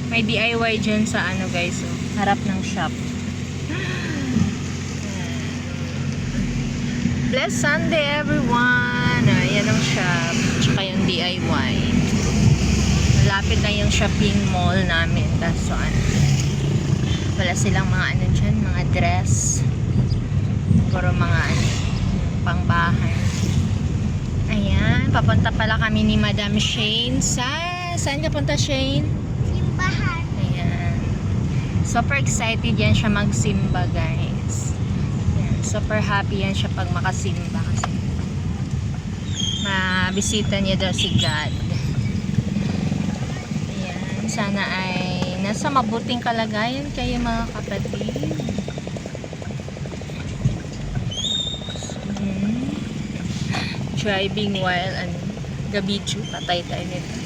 May DIY dyan sa ano guys, oh, harap ng shop. Blessed Sunday everyone! Ayan ang shop. Tsaka yung DIY. Malapit na yung shopping mall namin. Kaso ano, wala silang mga ano dyan, mga dress. Puro mga ano, pangbahay. Ayan, papunta pala kami ni Madam Shane sa... Saan ka punta, Shane? Simbahan. Ayan. Super excited yan siya magsimba, guys. Ayan. Super happy yan siya pag makasimba kasi mabisita niya daw si God. Ayan. Sana ay nasa mabuting kalagayan kayo mga kapatid. Driving while gabidyo, patay tayo nito.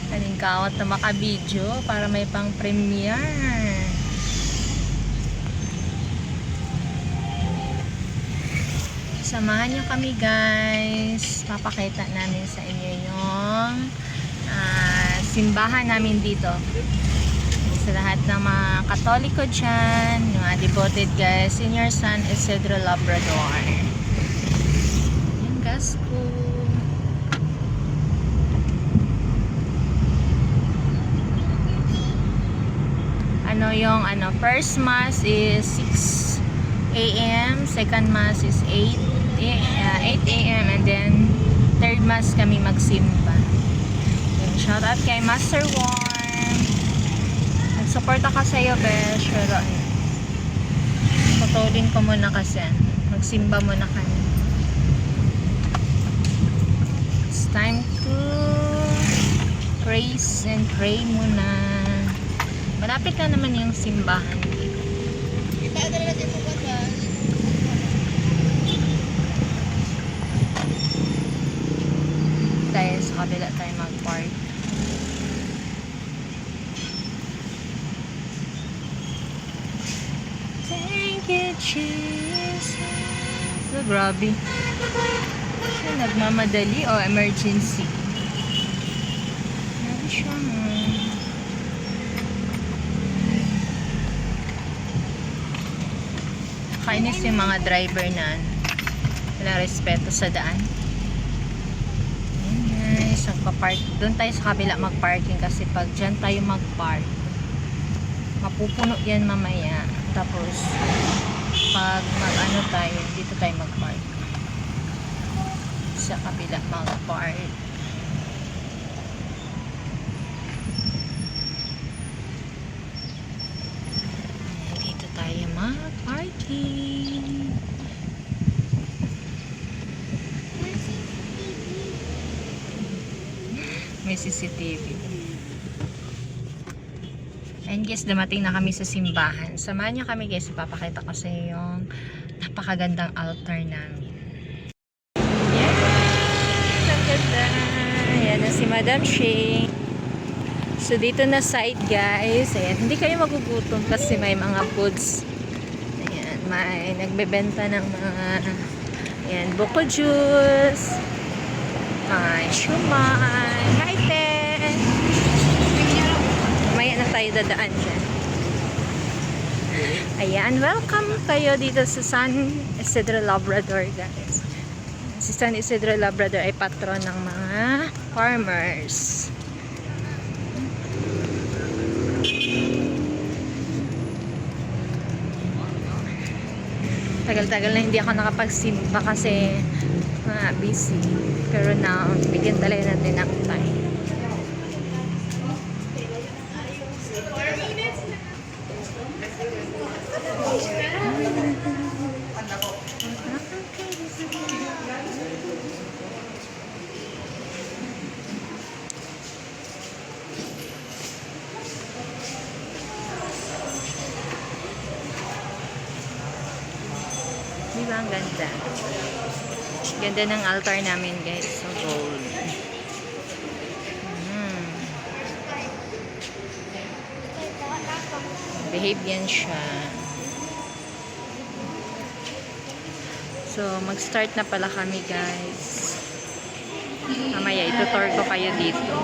Kaning kawat na makabidyo para may pang premiere. Samahan nyo kami guys, papakita namin sa inyo yung simbahan namin dito sa lahat ng mga Katoliko dyan, mga devoted guys, Senior San Isidro Labrador. Gasko. Ano yung first mass is 6 AM, second mass is 8 AM, and then third mass kami magsimba. Shout out kay Master Warm. Nagsupport ako sa iyo, besh. Pero tutulin ko muna kasi magsimba muna kami. Time to praise and pray muna. Malapit na naman yung simbahan dito. Tayo sa kabila tayo mag-park. Thank you, Jesus. So, grabe. Nagmamadali o emergency. Grabe siya mo. Kainis yung mga driver na walang respeto sa daan. Ayan guys, magpa-park. Doon tayo sa kabila mag-parking kasi pag dyan tayo mag-park, mapupuno yan mamaya. Tapos pag mag-ano tayo, dito tayo mag-park. Sa kabila mag-park. Dito tayo mag-parking. May CCTV. And guys, dumating na kami sa simbahan. Samahan niyo kami guys, ipapakita ko sa inyo yung napakagandang altar namin. Ayan na si Madam Shane. So dito na side guys. Ayan, hindi kayo magugutom kasi may mga foods. Ayan, may nagbebenta ng mga ayan, buko juice, may shumai. Hi te! Maya na tayo dadaan dyan. Ayan, welcome kayo dito sa San Isidro Labrador guys. Si San Isidro Labrador ay patron ng mga farmers. Tagal-tagal na hindi ako nakapagsimba kasi busy. Pero now, bigyan talaga natin ng time. Diba ang ganda? Ganda ng altar namin guys. So gold. Behave yan siya. So mag-start na pala kami guys. Mamaya itutour ko kayo dito.